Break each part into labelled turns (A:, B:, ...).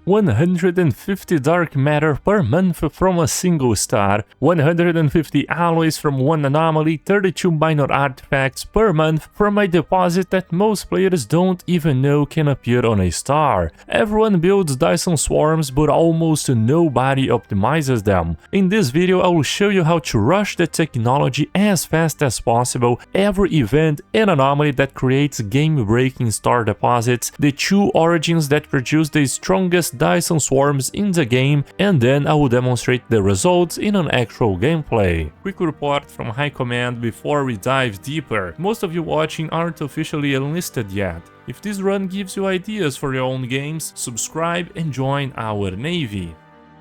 A: 150 dark matter per month from a single star, 150 alloys from one anomaly, 32 minor artifacts per month from a deposit that most players don't even know can appear on a star. Everyone builds Dyson Swarms, but almost nobody optimizes them. In this video I will show you how to rush the technology as fast as possible, every event and anomaly that creates game-breaking star deposits, the two origins that produce the strongest Dyson Swarms in the game, and then I will demonstrate the results in an actual gameplay. Quick report from High Command before we dive deeper. Most of you watching aren't officially enlisted yet. If this run gives you ideas for your own games, subscribe and join our navy.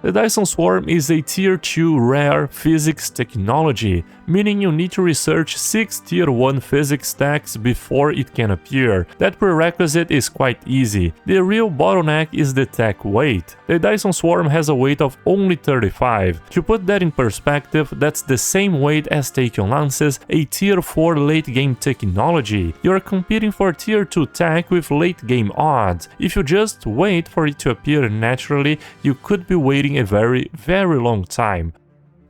A: The Dyson Swarm is a Tier 2 rare physics technology, meaning you need to research 6 Tier 1 physics stacks before it can appear. That prerequisite is quite easy. The real bottleneck is the tech weight. The Dyson Swarm has a weight of only 35. To put that in perspective, that's the same weight as Tachyon Lances, a Tier 4 late-game technology. You are competing for Tier 2 tech with late-game odds. If you just wait for it to appear naturally, you could be waiting a very long time.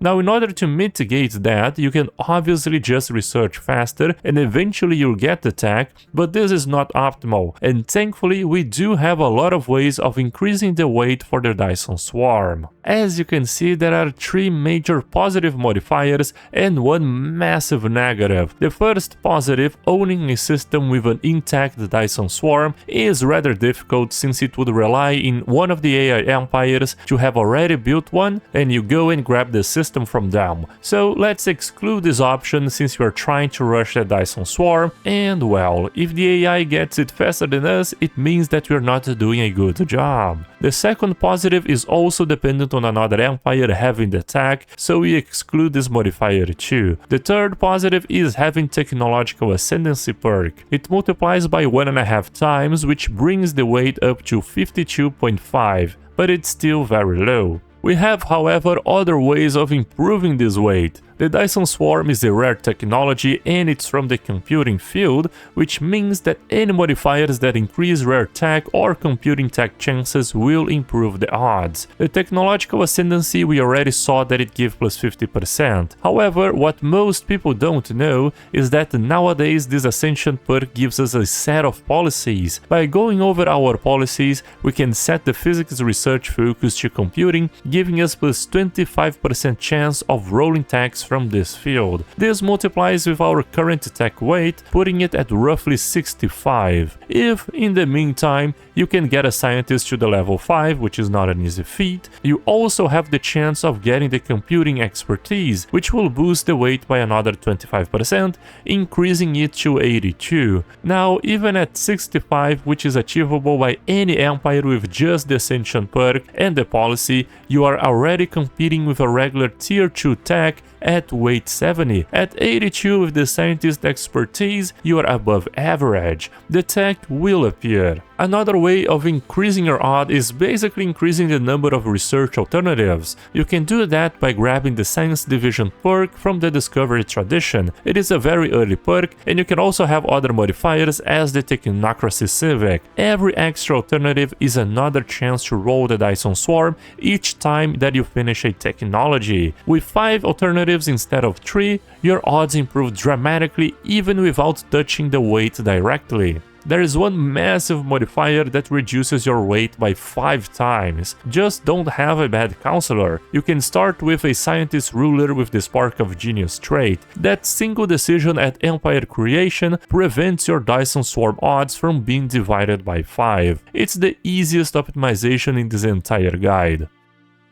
A: Now, in order to mitigate that, you can obviously just research faster and eventually you'll get the tech, but this is not optimal, and thankfully we do have a lot of ways of increasing the weight for the Dyson Swarm. As you can see, there are 3 major positive modifiers and 1 massive negative. The first positive, owning a system with an intact Dyson Swarm, is rather difficult since it would rely in one of the AI empires to have already built one and you go and grab the system from them. So let's exclude this option since we are trying to rush the Dyson Swarm, and well, if the AI gets it faster than us, it means that we're not doing a good job. The second positive is also dependent on another empire having the tech, so we exclude this modifier too. The third positive is having technological ascendancy perk. It multiplies by 1.5 times, which brings the weight up to 52.5, but it's still very low. We have, however, other ways of improving this weight. The Dyson Swarm is a rare technology and it's from the computing field, which means that any modifiers that increase rare tech or computing tech chances will improve the odds. The technological ascendancy, we already saw that it gives plus 50%. However, what most people don't know is that nowadays this ascension perk gives us a set of policies. By going over our policies, we can set the physics research focus to computing, giving us plus 25% chance of rolling techs from this field. This multiplies with our current tech weight, putting it at roughly 65. If, in the meantime, you can get a scientist to the level 5, which is not an easy feat, you also have the chance of getting the computing expertise, which will boost the weight by another 25%, increasing it to 82. Now, even at 65, which is achievable by any empire with just the Ascension perk and the policy, you are already competing with a regular Tier 2 tech at weight 70. At 82 with the scientist expertise, you are above average. The tech will appear. Another way of increasing your odd is basically increasing the number of research alternatives. You can do that by grabbing the Science Division perk from the Discovery Tradition. It is a very early perk, and you can also have other modifiers as the Technocracy Civic. Every extra alternative is another chance to roll the Dyson Swarm each time that you finish a technology. With 5 alternatives instead of 3, your odds improve dramatically even without touching the weight directly. There is one massive modifier that reduces your weight by 5 times. Just don't have a bad counselor. You can start with a scientist ruler with the Spark of Genius trait. That single decision at empire creation prevents your Dyson Swarm odds from being divided by 5. It's the easiest optimization in this entire guide.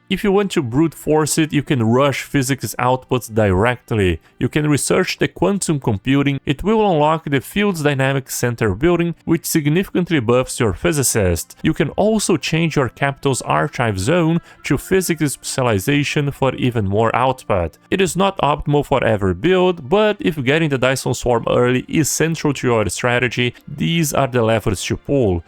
A: If you want to brute force it, you can rush physics outputs directly. You can research the quantum computing. It will unlock the field's dynamic center building, which significantly buffs your physicist. You can also change your capital's archive zone to physics specialization for even more output. It is not optimal for every build, but if getting the Dyson Swarm early is central to your strategy, these are the levers to pull.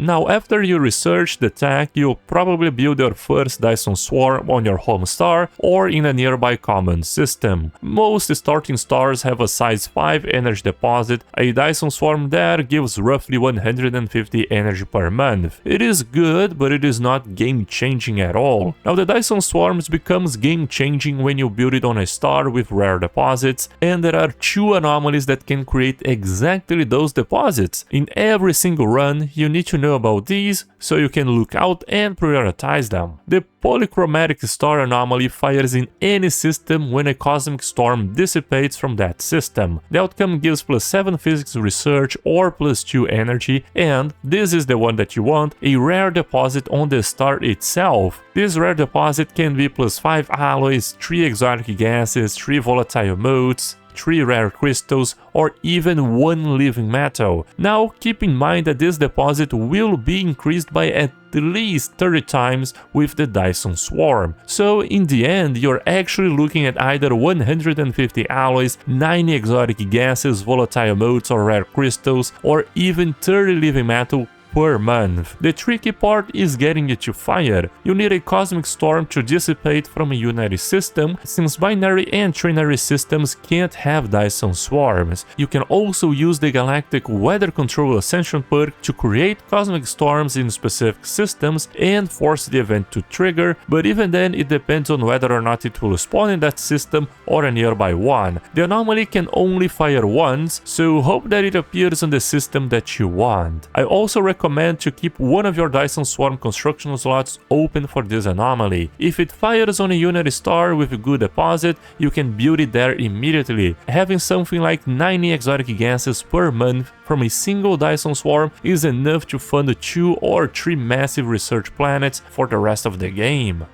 A: Now, after you research the tech, you'll probably build your first Dyson Swarm on your home star or in a nearby common system. Most starting stars have a size 5 energy deposit. A Dyson Swarm there gives roughly 150 energy per month. It is good, but it is not game-changing at all. Now, the Dyson Swarms becomes game-changing when you build it on a star with rare deposits, and there are 2 anomalies that can create exactly those deposits. In every single run, you need to know about these so you can look out and prioritize them. The Polychromatic Star anomaly fires in any system when a cosmic storm dissipates from that system. The outcome gives +7 physics research or +2 energy, and this is the one that you want, a rare deposit on the star itself. This rare deposit can be +5 alloys, 3 exotic gases, 3 volatile modes, 3 rare crystals, or even 1 living metal. Now, keep in mind that this deposit will be increased by at least 30 times with the Dyson Swarm. So in the end, you're actually looking at either 150 alloys, 90 exotic gases, volatile modes or rare crystals, or even 30 living metal per month. The tricky part is getting it to fire. You need a cosmic storm to dissipate from a unary system, since binary and trinary systems can't have Dyson Swarms. You can also use the Galactic Weather Control Ascension perk to create cosmic storms in specific systems and force the event to trigger, but even then it depends on whether or not it will spawn in that system or a nearby one. The anomaly can only fire once, so hope that it appears on the system that you want. I also recommend to keep one of your Dyson Swarm construction slots open for this anomaly. If it fires on a unary star with a good deposit, you can build it there immediately. Having something like 90 exotic gases per month from a single Dyson Swarm is enough to fund 2 or 3 massive research planets for the rest of the game.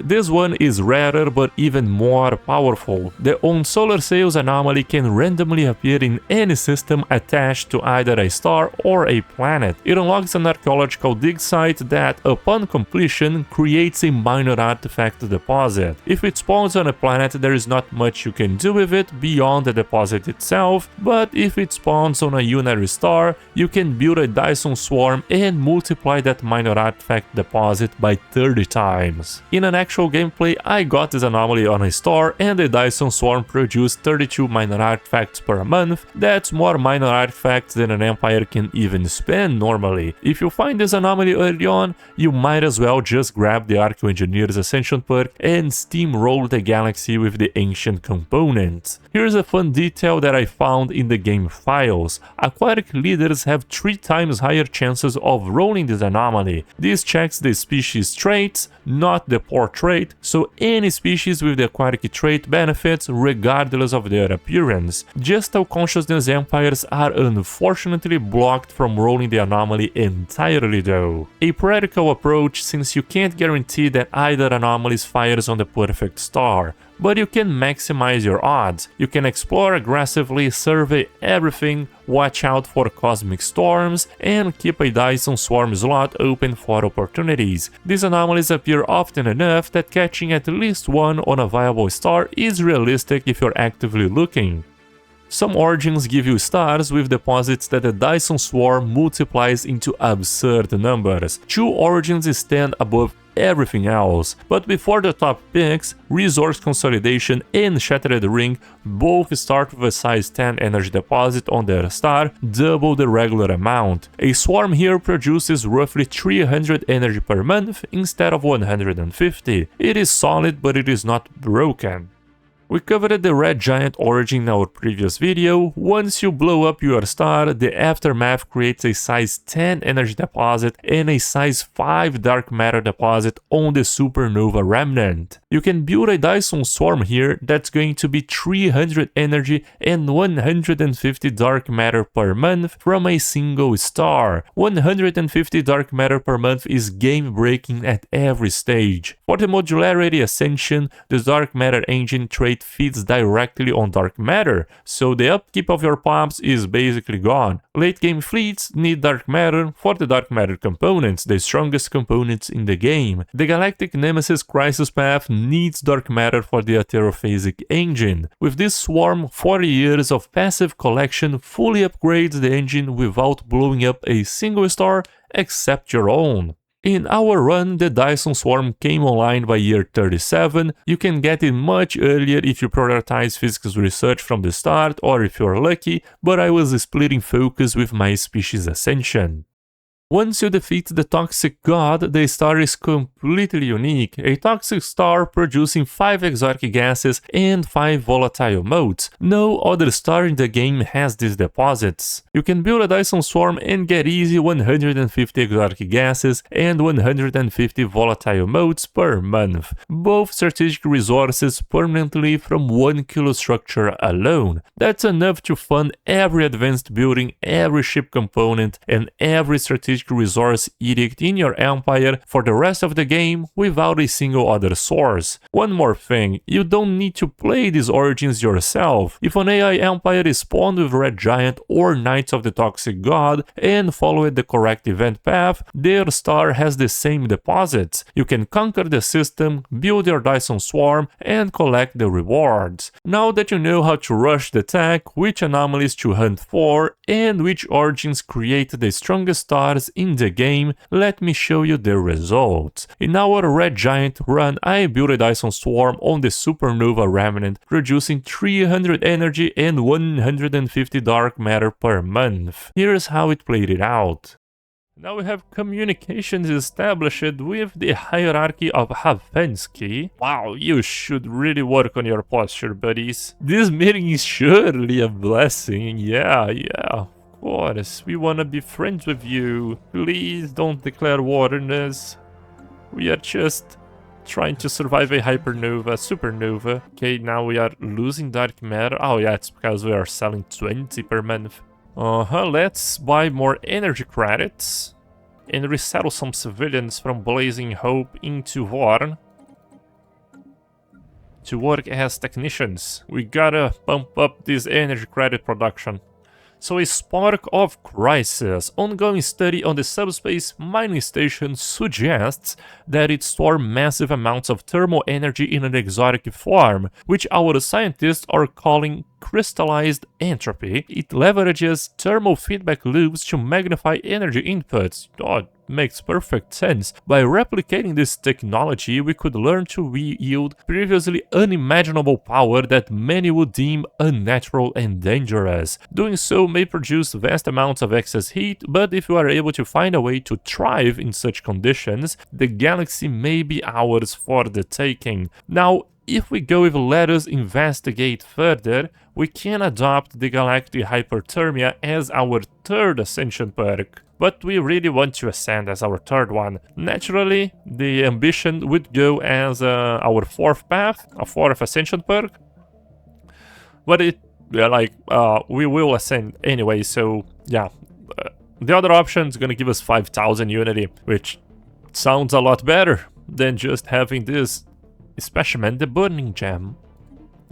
A: This one is rarer but even more powerful. The On Solar Sails anomaly can randomly appear in any system attached to either a star or a planet. It unlocks an archaeological dig site that, upon completion, creates a minor artifact deposit. If it spawns on a planet, there is not much you can do with it beyond the deposit itself, but if it spawns on a unary star, you can build a Dyson Swarm and multiply that minor artifact deposit by 30 times. In an actual gameplay, I got this anomaly on a star and the Dyson Swarm produced 32 minor artifacts per month. That's more minor artifacts than an empire can even spend normally. If you find this anomaly early on, you might as well just grab the Archaeo Engineer's Ascension perk and steamroll the galaxy with the ancient components. Here's a fun detail that I found in the game files. Aquatic leaders have 3 times higher chances of rolling this anomaly. This checks the species traits, not the port trait, so any species with the aquatic trait benefits regardless of their appearance. Gestal consciousness empires are unfortunately blocked from rolling the anomaly entirely though. A practical approach, since you can't guarantee that either anomaly fires on the perfect star, but you can maximize your odds. You can explore aggressively, survey everything, watch out for cosmic storms, and keep a Dyson Swarm slot open for opportunities. These anomalies appear often enough that catching at least one on a viable star is realistic if you're actively looking. Some origins give you stars with deposits that the Dyson Swarm multiplies into absurd numbers. 2 origins stand above everything else, but before the top picks, Resource Consolidation and Shattered Ring both start with a size 10 energy deposit on their star, double the regular amount. A swarm here produces roughly 300 energy per month instead of 150. It is solid, but it is not broken. We covered the Red Giant origin in our previous video. Once you blow up your star, the aftermath creates a size 10 energy deposit and a size 5 dark matter deposit on the supernova remnant. You can build a Dyson Swarm here that's going to be 300 energy and 150 dark matter per month from a single star. 150 dark matter per month is game breaking at every stage. For the Modularity Ascension, the dark matter engine trait it feeds directly on dark matter, so the upkeep of your pops is basically gone. Late game fleets need dark matter for the dark matter components, the strongest components in the game. The Galactic Nemesis Crisis Path needs dark matter for the Aetherophasic engine. With this swarm, 40 years of passive collection fully upgrades the engine without blowing up a single star except your own. In our run, the Dyson Swarm came online by year 37. You can get it much earlier if you prioritize physics research from the start or if you're lucky, but I was splitting focus with my species ascension. Once you defeat the Toxic God, the star is completely unique, a toxic star producing 5 exotic gases and 5 volatile modes. No other star in the game has these deposits. You can build a Dyson Swarm and get easy 150 exotic gases and 150 volatile modes per month, both strategic resources permanently from 1 kilo structure alone. That's enough to fund every advanced building, every ship component, and every strategic resource edict in your empire for the rest of the game without a single other source. One more thing, you don't need to play these origins yourself. If an AI empire is spawned with Red Giant or Knights of the Toxic God and followed the correct event path, their star has the same deposits. You can conquer the system, build your Dyson Swarm, and collect the rewards. Now that you know how to rush the tech, which anomalies to hunt for, and which origins create the strongest stars in the game, let me show you the results. In our Red Giant run, I built a Dyson Swarm on the Supernova Remnant, producing 300 energy and 150 dark matter per month. Here's how it played it out. Now we have communications established with the hierarchy of Havensky. Wow, you should really work on your posture, buddies. This meeting is surely a blessing. Yeah. Of course, we wanna be friends with you. Please don't declare war on us. We are just trying to survive a supernova. Okay, now we are losing dark matter. Oh yeah, it's because we are selling 20 per month. Let's buy more energy credits and resettle some civilians from Blazing Hope into Vorn to work as technicians. We gotta bump up this energy credit production. So a spark of crisis. Ongoing study on the subspace mining station suggests that it stores massive amounts of thermal energy in an exotic form, which our scientists are calling crystallized entropy. It leverages thermal feedback loops to magnify energy inputs. Oh, makes perfect sense. By replicating this technology, we could learn to yield previously unimaginable power that many would deem unnatural and dangerous. Doing so may produce vast amounts of excess heat, but if we are able to find a way to thrive in such conditions, the galaxy may be ours for the taking. Now, if we go with let us investigate further, we can adopt the Galactic Hyperthermia as our third ascension perk. But we really want to ascend as our third one. Naturally, the ambition would go as our fourth path, a fourth ascension perk. But we will ascend anyway, so yeah. The other option is gonna give us 5,000 unity, which sounds a lot better than just having this specimen, the Burning Gem.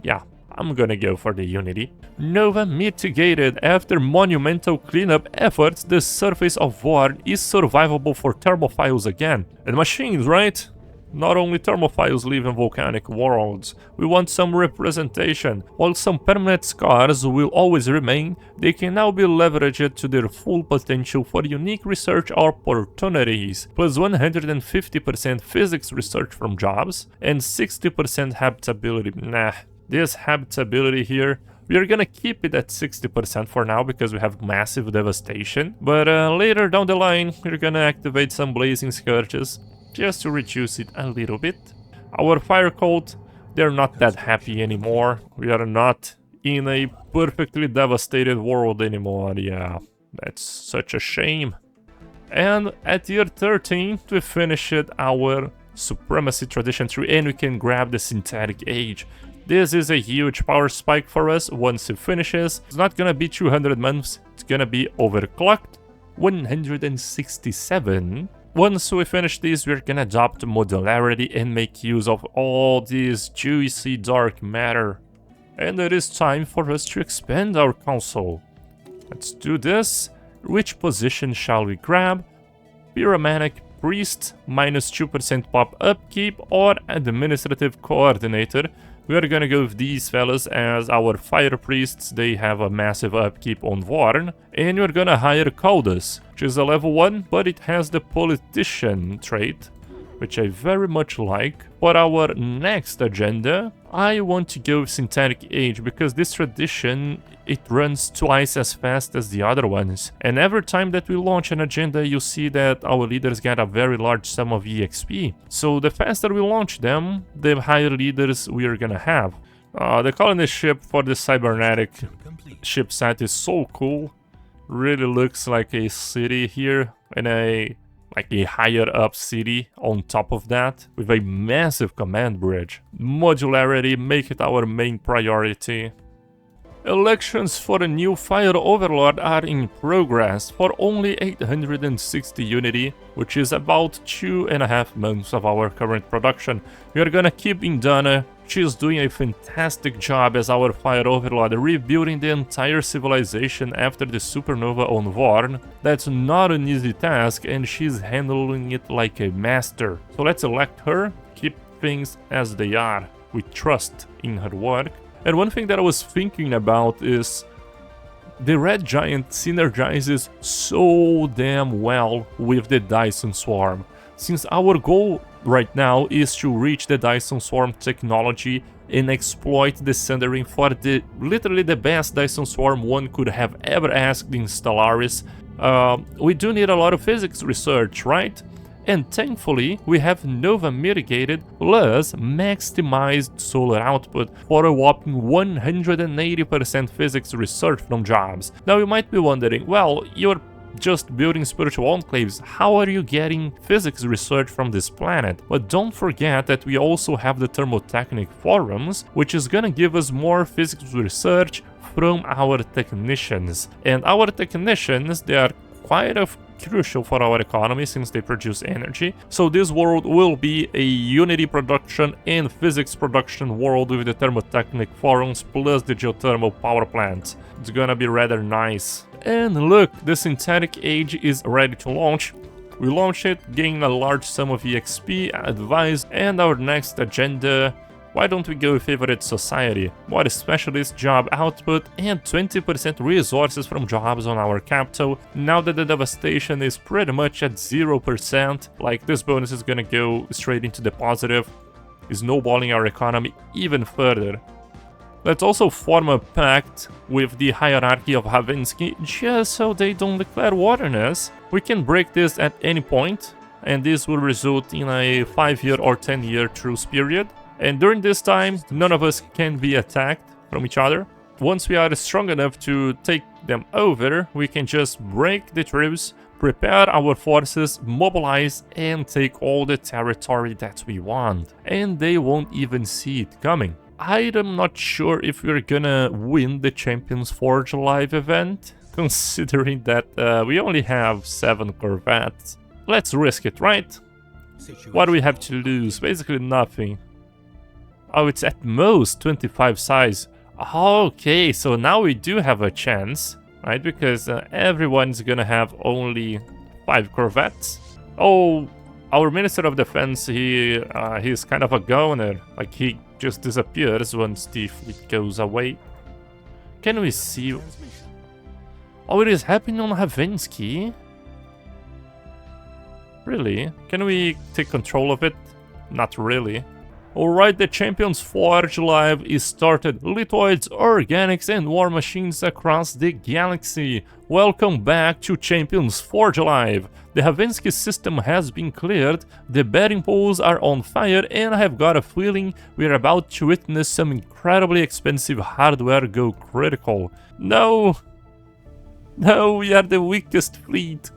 A: Yeah, I'm gonna go for the Unity. Nova mitigated. After monumental cleanup efforts, the surface of Vorn is survivable for thermophiles again. And machines, right? Not only thermophiles live in volcanic worlds. We want some representation. While some permanent scars will always remain, they can now be leveraged to their full potential for unique research opportunities, plus 150% physics research from jobs, and 60% habitability. Nah, this habitability here, we are gonna keep it at 60% for now because we have massive devastation, but later down the line, we're gonna activate some blazing scourges, just to reduce it a little bit. Our fire cult, they're not that happy anymore. We are not in a perfectly devastated world anymore. Yeah, that's such a shame. And at year 13, we finished our Supremacy Tradition tree and we can grab the Synthetic Age. This is a huge power spike for us once it finishes. It's not gonna be 200 months, it's gonna be overclocked. 167. Once we finish this, we're gonna adopt modularity and make use of all this juicy dark matter. And it is time for us to expand our console. Let's do this. Which position shall we grab? Pyromantic Priest, minus 2% pop upkeep, or Administrative Coordinator. We are gonna go with these fellas as our Fire Priests. They have a massive upkeep on Vorn. And we're gonna hire Caldas, which is a level 1, but it has the Politician trait, which I very much like. For our next agenda, I want to go with Synthetic Age, because this tradition, it runs twice as fast as the other ones. And every time that we launch an agenda, you see that our leaders get a very large sum of EXP. So the faster we launch them, the higher leaders we are gonna have. The colony ship for the cybernetic ship set is so cool. Really looks like a city here, and a higher up city on top of that, with a massive command bridge. Modularity, make it our main priority. Elections for a new Fire Overlord are in progress for only 860 unity, which is about 2.5 months of our current production. We are gonna keep Indana. She's doing a fantastic job as our Fire Overlord, rebuilding the entire civilization after the supernova on Vorn. That's not an easy task, and she's handling it like a master. So let's elect her, keep things as they are. We trust in her work. And one thing that I was thinking about is the Red Giant synergizes so damn well with the Dyson Swarm. Since our goal right now is to reach the Dyson Swarm technology and exploit the Sundering for literally the best Dyson Swarm one could have ever asked in Stellaris, we do need a lot of physics research, right? And thankfully, we have Nova mitigated plus maximized solar output for a whopping 180% physics research from jobs. Now you might be wondering, well, you're just building spiritual enclaves, how are you getting physics research from this planet? But don't forget that we also have the thermotechnic forums, which is gonna give us more physics research from our technicians. And our technicians, they are quite crucial for our economy since they produce energy. So this world will be a unity production and physics production world with the thermotechnic forums plus the geothermal power plant. It's gonna be rather nice. And look, the Synthetic Age is ready to launch. We launch it, gain a large sum of EXP, advice, and our next agenda. Why don't we go with Favorite Society? More specialist job output and 20% resources from jobs on our capital. Now that the devastation is pretty much at 0%, like this bonus is gonna go straight into the positive, snowballing our economy even further. Let's also form a pact with the hierarchy of Havensky just so they don't declare war on us. We can break this at any point, and this will result in a 5-year or 10-year truce period. And during this time, none of us can be attacked from each other. Once we are strong enough to take them over, we can just break the truce, prepare our forces, mobilize, and take all the territory that we want. And they won't even see it coming. I'm not sure if we're gonna win the Champions Forge Live event, considering that we only have 7 corvettes. Let's risk it, right? What do we have to lose? Basically nothing. Oh, it's at most 25 size. Okay, so now we do have a chance, right? Because everyone's gonna have only 5 corvettes. Oh, our Minister of Defense, he's kind of a goner. Like, he just disappears once the fleet goes away. Can we see? Oh, it is happening on Havensky? Really? Can we take control of it? Not really. Alright, the Champions Forge Live is started. Lithoids, organics and war machines across the galaxy. Welcome back to Champions Forge Live. The Havensky system has been cleared, the betting pools are on fire, and I have got a feeling we're about to witness some incredibly expensive hardware go critical. No! No, we are the weakest fleet.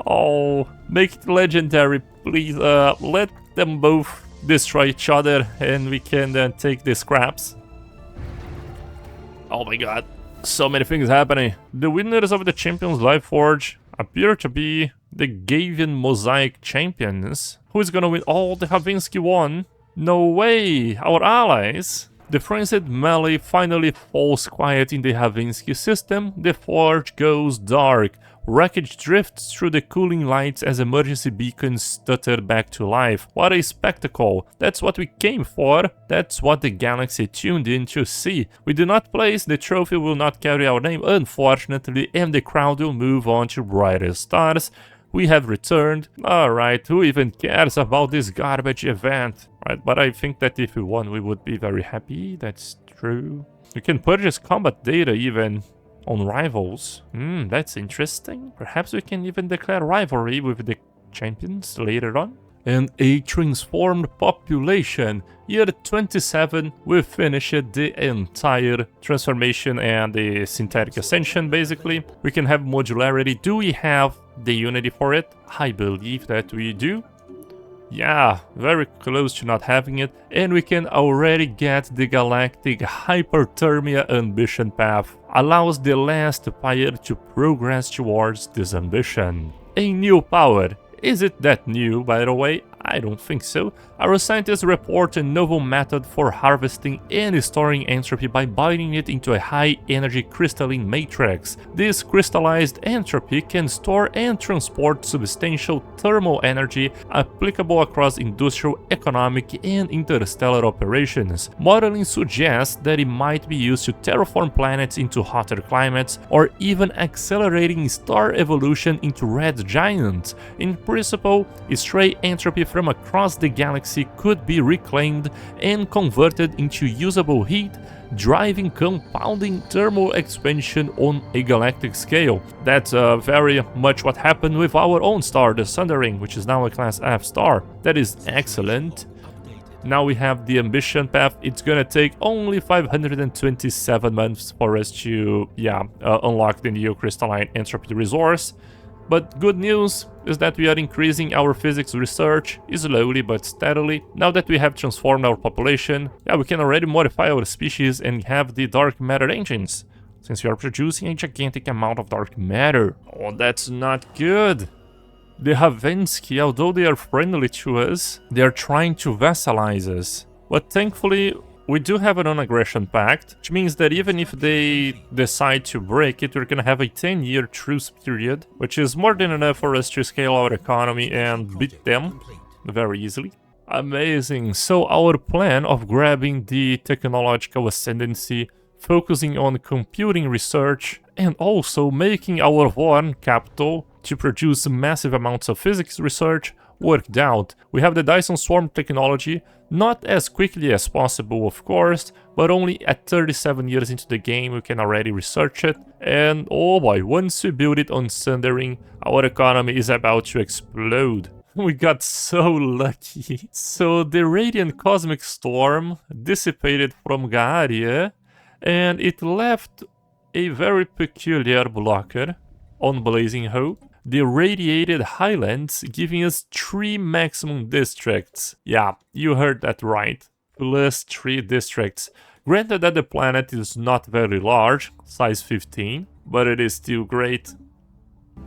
A: Oh, make it legendary, please. Let them both destroy each other and we can then take the scraps. Oh my god, so many things happening. The winners of the Champions Live Forge appear to be the Gavian Mosaic Champions. Who is gonna win? Oh, the Havensky won. No way, our allies. The frenzied melee finally falls quiet in the Havinsky system, the forge goes dark, wreckage drifts through the cooling lights as emergency beacons stutter back to life. What a spectacle! That's what we came for, that's what the galaxy tuned in to see. We do not place, the trophy will not carry our name unfortunately, and the crowd will move on to brighter stars. We have returned. Alright, who even cares about this garbage event? Right, but I think that if we won, we would be very happy. That's true. You can purchase combat data even on rivals. That's interesting. Perhaps we can even declare rivalry with the champions later on. And a transformed population. Year 27, we finished the entire transformation and the synthetic ascension, basically. We can have modularity. Do we have the unity for it? I believe that we do. Yeah, very close to not having it. And we can already get the galactic hyperthermia ambition path. Allows the last player to progress towards this ambition. A new power. Is it that new, by the way? I don't think so. Our scientists report a novel method for harvesting and storing entropy by binding it into a high-energy crystalline matrix. This crystallized entropy can store and transport substantial thermal energy applicable across industrial, economic, and interstellar operations. Modeling suggests that it might be used to terraform planets into hotter climates, or even accelerating star evolution into red giants. In principle, stray entropy from across the galaxy could be reclaimed and converted into usable heat, driving compounding thermal expansion on a galactic scale. That's very much what happened with our own star, the Sundering, which is now a Class F star. That is excellent. Now we have the ambition path. It's gonna take only 527 months for us to, unlock the new crystalline entropy resource. But good news is that we are increasing our physics research, slowly but steadily. Now that we have transformed our population, we can already modify our species and have the dark matter engines, since we are producing a gigantic amount of dark matter. Oh, that's not good. The Havinsky, although they are friendly to us, they are trying to vassalize us. But thankfully, we do have a non-aggression pact, which means that even if they decide to break it, we're gonna have a 10-year truce period, which is more than enough for us to scale our economy and beat them very easily. Amazing. So our plan of grabbing the technological ascendancy, focusing on computing research, and also making our Vorn capital to produce massive amounts of physics research worked out. We have the Dyson Swarm technology, not as quickly as possible of course, but only at 37 years into the game we can already research it. And oh boy, once we build it on Sundering, our economy is about to explode. We got so lucky. So the radiant cosmic storm dissipated from Gaia, and it left a very peculiar blocker on Blazing Hope. The radiated highlands, giving us 3 maximum districts. Yeah, you heard that right. Plus 3 districts. Granted that the planet is not very large, size 15, but it is still great.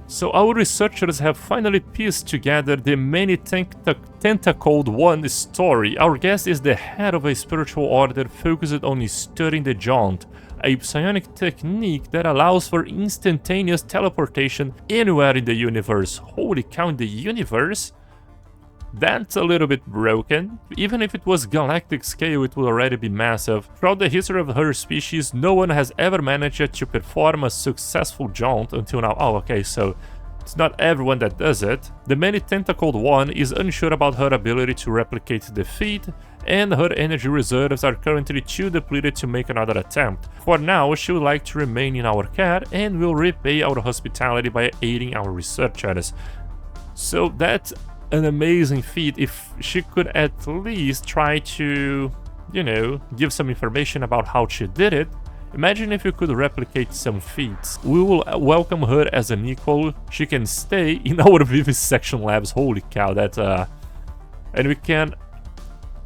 A: So our researchers have finally pieced together the many tentacled one story. Our guest is the head of a spiritual order focused on studying the jaunt, a psionic technique that allows for instantaneous teleportation anywhere in the universe. Holy cow, in the universe? That's a little bit broken. Even if it was galactic scale, it would already be massive. Throughout the history of her species, no one has ever managed to perform a successful jaunt until now. Oh, okay, so it's not everyone that does it. The many tentacled one is unsure about her ability to replicate the feat, and her energy reserves are currently too depleted to make another attempt. For now, she would like to remain in our care and will repay our hospitality by aiding our researchers. So that's an amazing feat. If she could at least try to, give some information about how she did it. Imagine if you could replicate some feats. We will welcome her as an equal. She can stay in our vivisection labs. Holy cow, that's and we can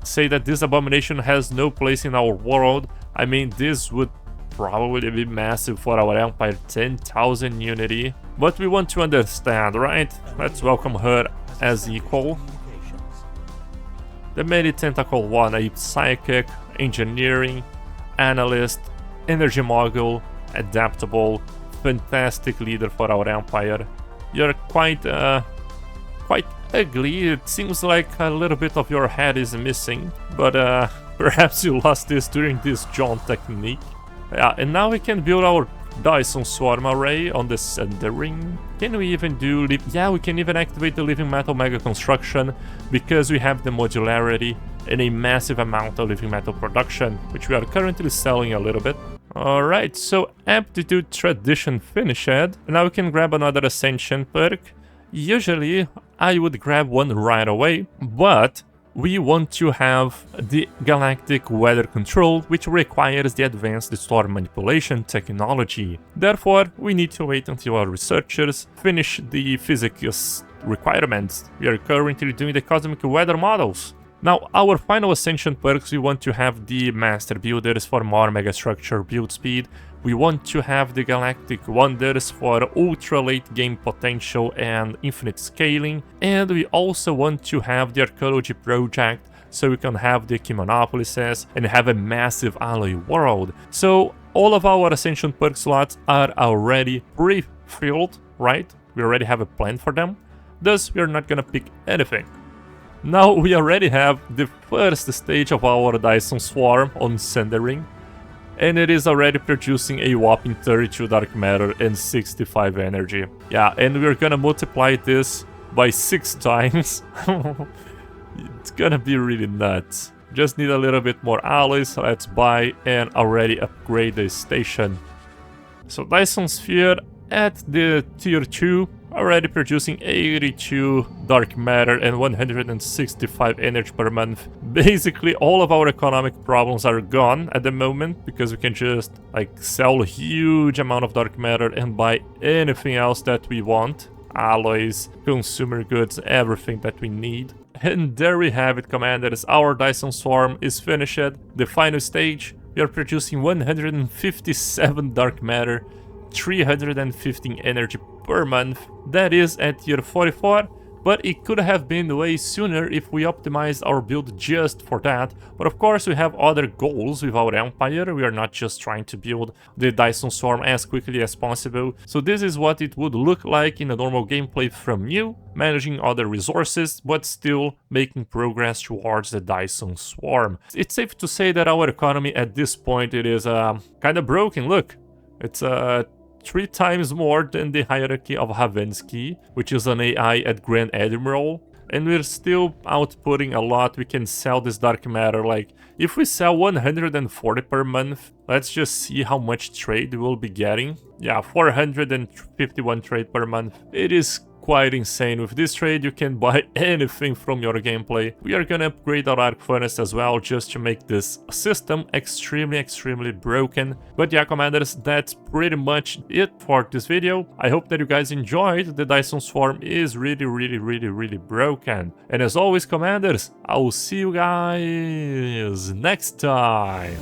A: say that this abomination has no place in our world. I mean, this would probably be massive for our empire, 10,000 unity. But we want to understand, right? Let's welcome her as equal. The many tentacle one, a psychic, engineering, analyst, energy mogul, adaptable, fantastic leader for our empire. You're quite ugly. It seems like a little bit of your head is missing, but perhaps you lost this during this jaunt technique. Yeah, and now we can build our Dyson Swarm array on the center ring. Can we even do... yeah, we can even activate the living metal mega construction because we have the modularity and a massive amount of living metal production, which we are currently selling a little bit. Alright, so aptitude tradition finished, and now we can grab another ascension perk. Usually I would grab one right away, but we want to have the galactic weather control, which requires the advanced storm manipulation technology. Therefore, we need to wait until our researchers finish the physics requirements. We are currently doing the cosmic weather models. Now, our final ascension perks, we want to have the master builders for more megastructure build speed. We want to have the galactic wonders for ultra late game potential and infinite scaling. And we also want to have the archaeology project so we can have the Anomalies and have a massive alloy world. So all of our ascension perk slots are already pre-filled, right? We already have a plan for them. Thus, we're not gonna pick anything. Now we already have the first stage of our Dyson Swarm on Sendering, and it is already producing a whopping 32 dark matter and 65 energy. Yeah, and we're gonna multiply this by 6 times. It's gonna be really nuts. Just need a little bit more alloys, let's buy and already upgrade the station. So Dyson Sphere at the tier 2, already producing 82 dark matter and 165 energy per month. Basically all of our economic problems are gone at the moment because we can just like sell a huge amount of dark matter and buy anything else that we want. Alloys, consumer goods, everything that we need. And there we have it, commanders. Our Dyson Swarm is finished. The final stage, we are producing 157 dark matter, 315 energy per month. That is at tier 44, but it could have been way sooner if we optimized our build just for that. But of course we have other goals with our empire. We are not just trying to build the Dyson Swarm as quickly as possible. So this is what it would look like in a normal gameplay from you, managing other resources but still making progress towards the Dyson Swarm. It's safe to say that our economy at this point it is kind of broken. Look, it's 3 times more than the hierarchy of Havensky, which is an AI at Grand Admiral, and we're still outputting a lot. We can sell this dark matter, like if we sell 140 per month, let's just see how much trade we'll be getting. Yeah, 451 trade per month. It is quite insane. With this trade you can buy anything from your gameplay. We are gonna upgrade our arc furnace as well just to make this system extremely broken. But yeah, commanders, that's pretty much it for this video. I hope that you guys enjoyed. The Dyson Swarm is really broken. And as always, commanders, I will see you guys next time.